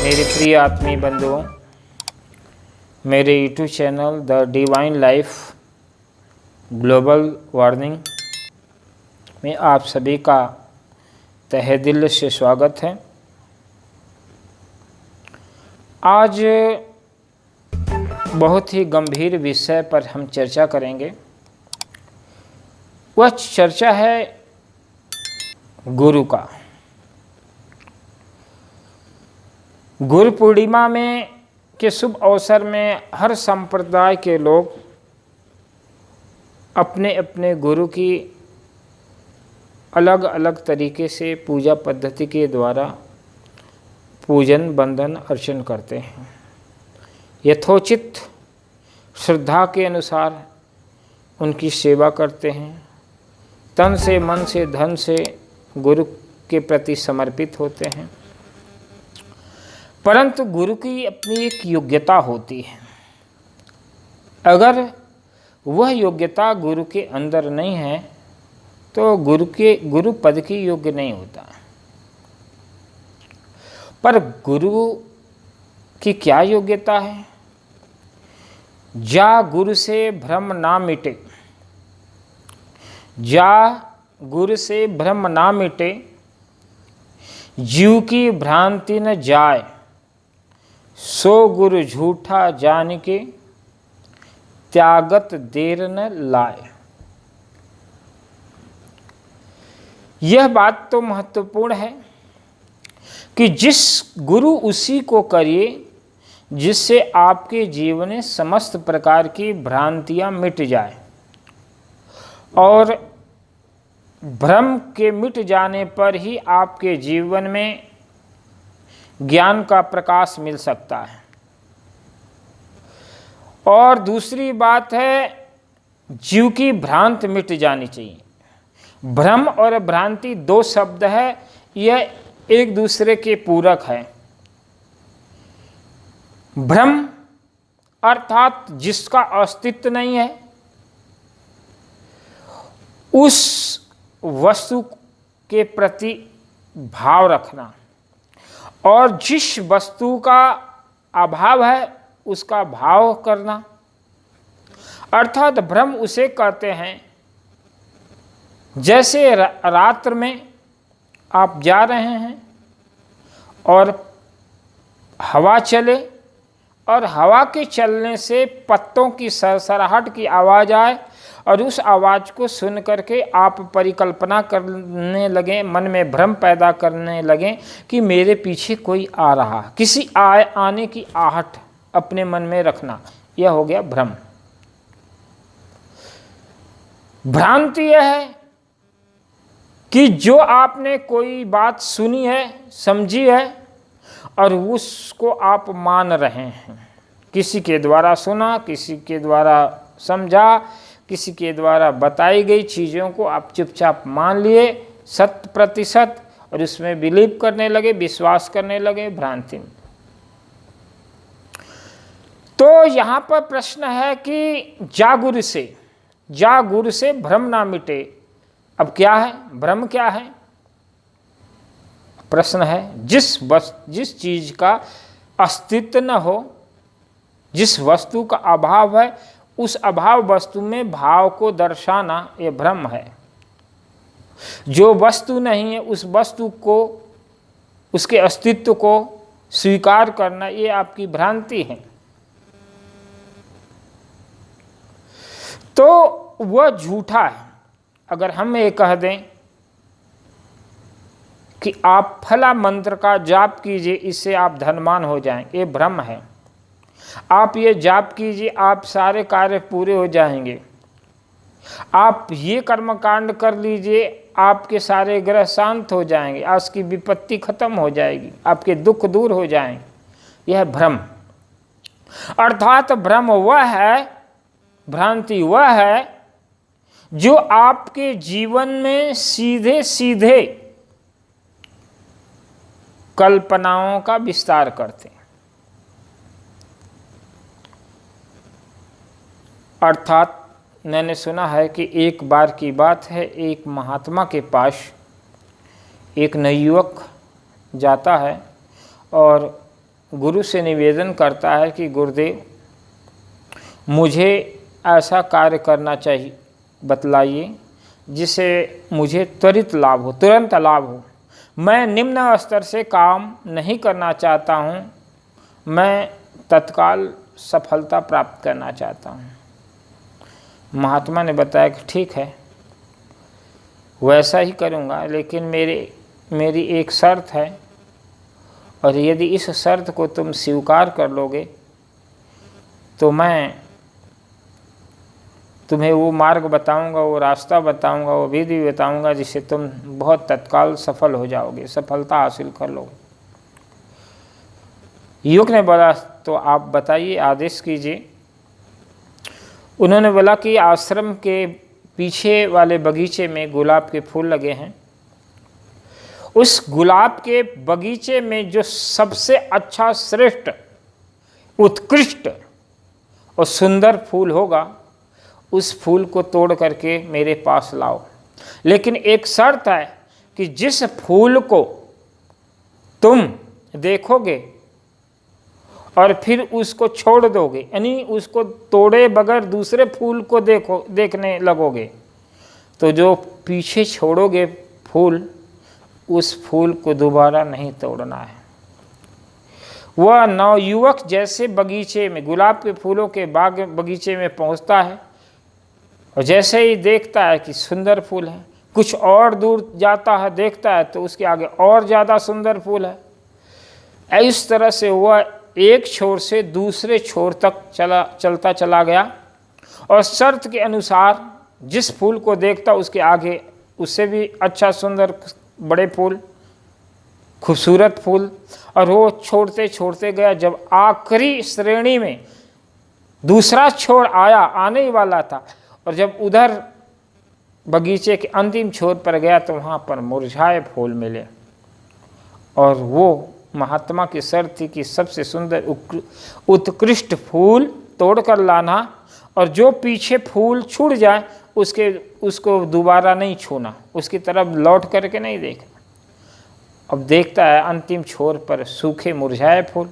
मेरे प्रिय आत्मीय बंधुओं, मेरे YouTube channel the divine life global warning में आप सभी का तहे दिल से स्वागत है। आज बहुत ही गंभीर विषय पर हम चर्चा करेंगे। वह चर्चा है गुरु का। गुरु पूर्णिमा में के शुभ अवसर में हर संप्रदाय के लोग अपने अपने गुरु की अलग अलग तरीके से पूजा पद्धति के द्वारा पूजन बंदन अर्चन करते हैं। यथोचित श्रद्धा के अनुसार उनकी सेवा करते हैं, तन से मन से धन से गुरु के प्रति समर्पित होते हैं। परंतु गुरु की अपनी एक योग्यता होती है। अगर वह योग्यता गुरु के अंदर नहीं है तो गुरु पद की योग्य नहीं होता। पर गुरु की क्या योग्यता है? जा गुरु से भ्रम ना मिटे, जा गुरु से भ्रम ना मिटे, जीव की भ्रांति न जाए, सो गुरु झूठा जान के, त्यागत देर न लाए। यह बात तो महत्वपूर्ण है कि जिस गुरु उसी को करिए जिससे आपके जीवन में समस्त प्रकार की भ्रांतियां मिट जाए, और भ्रम के मिट जाने पर ही आपके जीवन में ज्ञान का प्रकाश मिल सकता है। और दूसरी बात है, जीव की भ्रांति मिट जानी चाहिए। भ्रम और भ्रांति दो शब्द है, यह एक दूसरे के पूरक है। भ्रम अर्थात जिसका अस्तित्व नहीं है, उस वस्तु के प्रति भाव रखना, और जिस वस्तु का अभाव है उसका भाव करना, अर्थात भ्रम उसे कहते हैं। जैसे रात्र में आप जा रहे हैं और हवा चले और हवा के चलने से पत्तों की सरसराहट की आवाज़ आए, और उस आवाज़ को सुन करके आप परिकल्पना करने लगे, मन में भ्रम पैदा करने लगे कि मेरे पीछे कोई आ रहा, किसी आने की आहट अपने मन में रखना, यह हो गया भ्रम। भ्रांति यह है कि जो आपने कोई बात सुनी है, समझी है, और उसको आप मान रहे हैं। किसी के द्वारा सुना, किसी के द्वारा समझा, किसी के द्वारा बताई गई चीज़ों को आप चुपचाप मान लिए 100%, और उसमें बिलीव करने लगे, विश्वास करने लगे भ्रांति में। तो यहाँ पर प्रश्न है कि जा गुरु से भ्रम ना मिटे। अब क्या है भ्रम? क्या है? प्रश्न है, जिस चीज का अस्तित्व न हो, जिस वस्तु का अभाव है, उस अभाव वस्तु में भाव को दर्शाना ये भ्रम है। जो वस्तु नहीं है उस वस्तु को, उसके अस्तित्व को स्वीकार करना, ये आपकी भ्रांति है। तो वह झूठा है। अगर हम ये कह दें कि आप फला मंत्र का जाप कीजिए, इससे आप धनवान हो जाएंगे, ये भ्रम है। आप ये जाप कीजिए, आप सारे कार्य पूरे हो जाएंगे। आप ये कर्मकांड कर लीजिए, आपके सारे ग्रह शांत हो जाएंगे, आपकी विपत्ति खत्म हो जाएगी, आपके दुख दूर हो जाएंगे। यह भ्रम। अर्थात भ्रम वह है, भ्रांति वह है जो आपके जीवन में सीधे सीधे कल्पनाओं का विस्तार करते हैं। अर्थात मैंने सुना है कि एक बार की बात है, एक महात्मा के पास एक नवयुवक जाता है और गुरु से निवेदन करता है कि गुरुदेव मुझे ऐसा कार्य करना चाहिए, बतलाइए जिससे मुझे त्वरित लाभ हो, तुरंत लाभ हो। मैं निम्न स्तर से काम नहीं करना चाहता हूँ, मैं तत्काल सफलता प्राप्त करना चाहता हूँ। महात्मा ने बताया कि ठीक है, वैसा ही करूँगा, लेकिन मेरी एक शर्त है, और यदि इस शर्त को तुम स्वीकार कर लोगे तो मैं तुम्हें वो मार्ग बताऊंगा, वो रास्ता बताऊंगा, वो विधि बताऊंगा जिससे तुम बहुत तत्काल सफल हो जाओगे, सफलता हासिल कर लोगे। युवक ने बोला तो आप बताइए, आदेश कीजिए। उन्होंने बोला कि आश्रम के पीछे वाले बगीचे में गुलाब के फूल लगे हैं, उस गुलाब के बगीचे में जो सबसे अच्छा, श्रेष्ठ, उत्कृष्ट और सुंदर फूल होगा उस फूल को तोड़ करके मेरे पास लाओ। लेकिन एक शर्त है कि जिस फूल को तुम देखोगे और फिर उसको छोड़ दोगे, यानी उसको तोड़े बगैर दूसरे फूल को देखने लगोगे, तो जो पीछे छोड़ोगे फूल, उस फूल को दोबारा नहीं तोड़ना है। वह नवयुवक जैसे बगीचे में, गुलाब के फूलों के बाग बगीचे में पहुंचता है और जैसे ही देखता है कि सुंदर फूल है, कुछ और दूर जाता है, देखता है तो उसके आगे और ज़्यादा सुंदर फूल है। इस तरह से वह एक छोर से दूसरे छोर तक चलता चला गया और शर्त के अनुसार जिस फूल को देखता उसके आगे उससे भी अच्छा, सुंदर, बड़े फूल, खूबसूरत फूल, और वो छोड़ते छोड़ते गया। जब आखिरी श्रेणी में दूसरा छोर आने ही वाला था और जब उधर बगीचे के अंतिम छोर पर गया तो वहाँ पर मुरझाए फूल मिले, और वो महात्मा की शर्त थी कि सबसे सुंदर उत्कृष्ट फूल तोड़कर लाना, और जो पीछे फूल छूट जाए उसको दोबारा नहीं छूना, उसकी तरफ लौट करके नहीं देखना। अब देखता है अंतिम छोर पर सूखे मुरझाए फूल।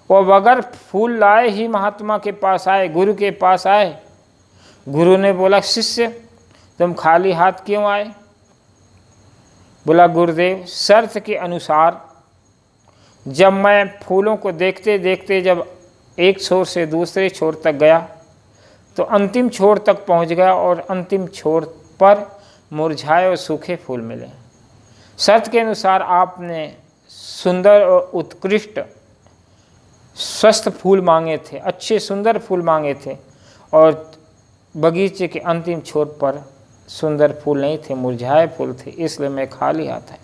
वो बगैर फूल लाए ही महात्मा के पास आए, गुरु के पास आए। गुरु ने बोला, शिष्य तुम खाली हाथ क्यों आए? बोला, गुरुदेव शर्त के अनुसार जब मैं फूलों को देखते देखते जब एक छोर से दूसरे छोर तक गया तो अंतिम छोर तक पहुंच गया और अंतिम छोर पर मुरझाए और सूखे फूल मिले। शर्त के अनुसार आपने सुंदर और उत्कृष्ट स्वस्थ फूल मांगे थे, अच्छे सुंदर फूल मांगे थे, और बगीचे के अंतिम छोर पर सुंदर फूल नहीं थे, मुरझाए फूल थे, इसलिए मैं खाली हाथ है।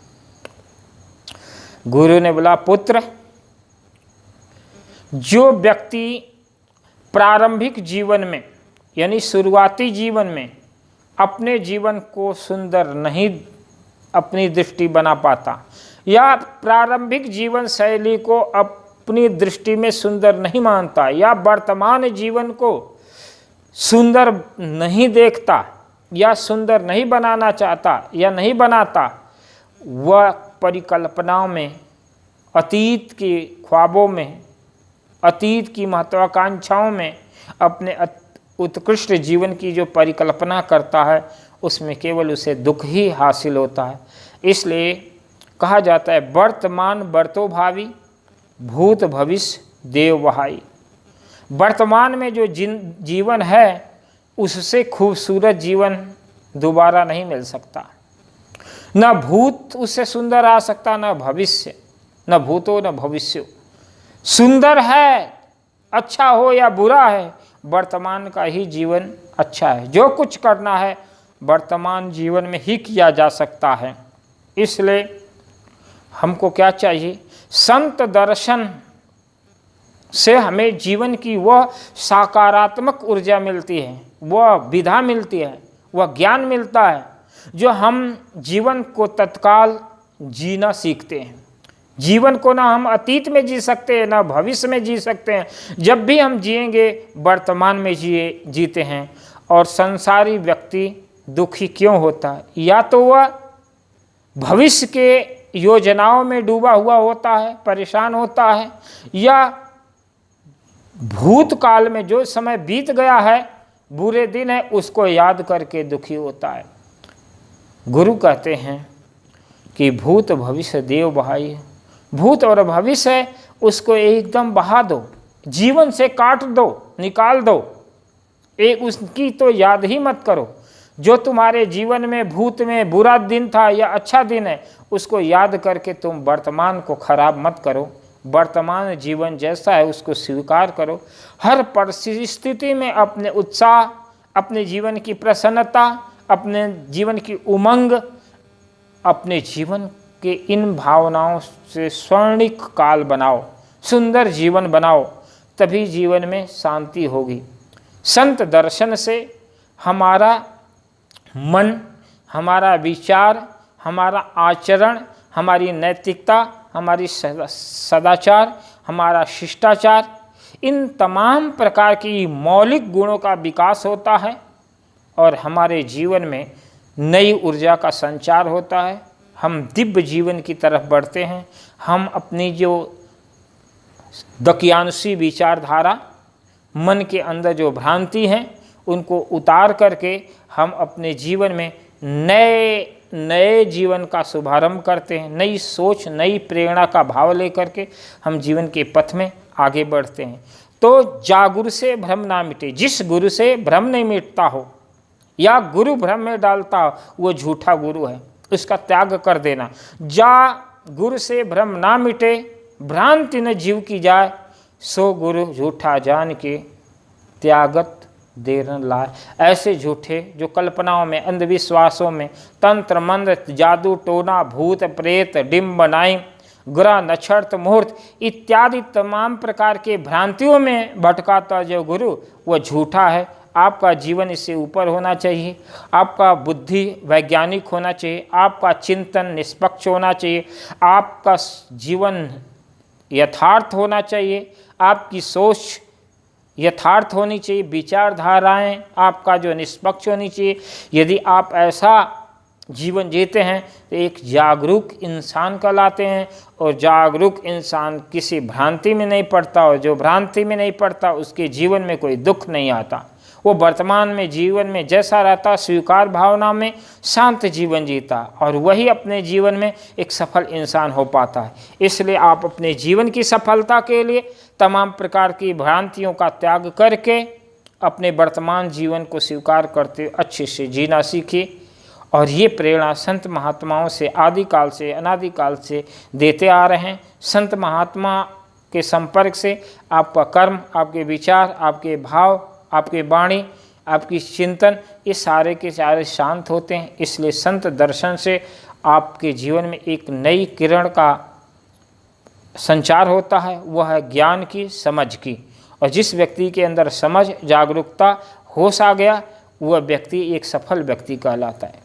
गुरु ने बोला, पुत्र, जो व्यक्ति प्रारंभिक जीवन में यानी शुरुआती जीवन में अपने जीवन को सुंदर नहीं अपनी दृष्टि बना पाता, या प्रारंभिक जीवन शैली को अपनी दृष्टि में सुंदर नहीं मानता, या वर्तमान जीवन को सुंदर नहीं देखता या सुंदर नहीं बनाना चाहता या नहीं बनाता, वह परिकल्पनाओं में, अतीत के ख्वाबों में, अतीत की महत्वाकांक्षाओं में अपने उत्कृष्ट जीवन की जो परिकल्पना करता है उसमें केवल उसे दुख ही हासिल होता है। इसलिए कहा जाता है, वर्तमान वर्तो भावी, भूत भविष्य देव बहाई। वर्तमान में जो जीवन है उससे खूबसूरत जीवन दोबारा नहीं मिल सकता। न भूत उससे सुंदर आ सकता, न भविष्य, न भूतो न भविष्य। सुंदर है, अच्छा हो या बुरा है, वर्तमान का ही जीवन अच्छा है। जो कुछ करना है वर्तमान जीवन में ही किया जा सकता है। इसलिए हमको क्या चाहिए? संत दर्शन से हमें जीवन की वह सकारात्मक ऊर्जा मिलती है, वह विधा मिलती है, वह ज्ञान मिलता है जो हम जीवन को तत्काल जीना सीखते हैं। जीवन को ना हम अतीत में जी सकते हैं ना भविष्य में जी सकते हैं। जब भी हम जिएंगे वर्तमान में जीते हैं। और संसारी व्यक्ति दुखी क्यों होता है? या तो वह भविष्य के योजनाओं में डूबा हुआ होता है, परेशान होता है, या भूतकाल में जो समय बीत गया है, बुरे दिन है, उसको याद करके दुखी होता है। गुरु कहते हैं कि भूत भविष्य देव बहाई, भूत और भविष्य उसको एकदम बहा दो, जीवन से काट दो, निकाल दो, एक उसकी तो याद ही मत करो। जो तुम्हारे जीवन में भूत में बुरा दिन था या अच्छा दिन है, उसको याद करके तुम वर्तमान को खराब मत करो। वर्तमान जीवन जैसा है उसको स्वीकार करो। हर परिस्थिति में अपने उत्साह, अपने जीवन की प्रसन्नता, अपने जीवन की उमंग, अपने जीवन के इन भावनाओं से स्वर्णिक काल बनाओ, सुंदर जीवन बनाओ, तभी जीवन में शांति होगी। संत दर्शन से हमारा मन, हमारा विचार, हमारा आचरण, हमारी नैतिकता, हमारी सदाचार, हमारा शिष्टाचार, इन तमाम प्रकार की मौलिक गुणों का विकास होता है और हमारे जीवन में नई ऊर्जा का संचार होता है। हम दिव्य जीवन की तरफ बढ़ते हैं। हम अपनी जो दकियानुसी विचारधारा, मन के अंदर जो भ्रांति हैं, उनको उतार करके हम अपने जीवन में नए जीवन का शुभारंभ करते हैं। नई सोच, नई प्रेरणा का भाव लेकर के हम जीवन के पथ में आगे बढ़ते हैं। तो जागुरु से भ्रम ना मिटे, जिस गुरु से भ्रम नहीं मिटता हो या गुरु भ्रम में डालता हो, वो झूठा गुरु है, उसका त्याग कर देना। जा गुरु से भ्रम ना मिटे, भ्रांति न जीव की जाए, सो गुरु झूठा जान के त्यागत देर न लाए। ऐसे झूठे जो कल्पनाओं में, अंधविश्वासों में, तंत्र मंत्र, जादू टोना, भूत प्रेत, डिम्ब बनाई, ग्रह नक्षत्र मुहूर्त इत्यादि तमाम प्रकार के भ्रांतियों में भटकाता जो गुरु, वह झूठा है। आपका जीवन इससे ऊपर होना चाहिए, आपका बुद्धि वैज्ञानिक होना चाहिए, आपका चिंतन निष्पक्ष होना चाहिए, आपका जीवन यथार्थ होना चाहिए, आपकी सोच यथार्थ होनी चाहिए, विचारधाराएं आपका जो निष्पक्ष होनी चाहिए। यदि आप ऐसा जीवन जीते हैं तो एक जागरूक इंसान कहलाते हैं। और जागरूक इंसान किसी भ्रांति में नहीं पड़ता, और जो भ्रांति में नहीं पड़ता उसके जीवन में कोई दुख नहीं आता। वो वर्तमान में जीवन में जैसा रहता, स्वीकार भावना में शांत जीवन जीता, और वही अपने जीवन में एक सफल इंसान हो पाता है। इसलिए आप अपने जीवन की सफलता के लिए तमाम प्रकार की भ्रांतियों का त्याग करके अपने वर्तमान जीवन को स्वीकार करते अच्छे से जीना सीखिए। और ये प्रेरणा संत महात्माओं से आदिकाल से, अनादिकाल से देते आ रहे हैं। संत महात्मा के संपर्क से आपका कर्म, आपके विचार, आपके भाव, आपके वाणी, आपकी चिंतन, ये सारे के सारे शांत होते हैं। इसलिए संत दर्शन से आपके जीवन में एक नई किरण का संचार होता है, वह है ज्ञान की, समझ की। और जिस व्यक्ति के अंदर समझ, जागरूकता, होश आ गया, वह व्यक्ति एक सफल व्यक्ति कहलाता है।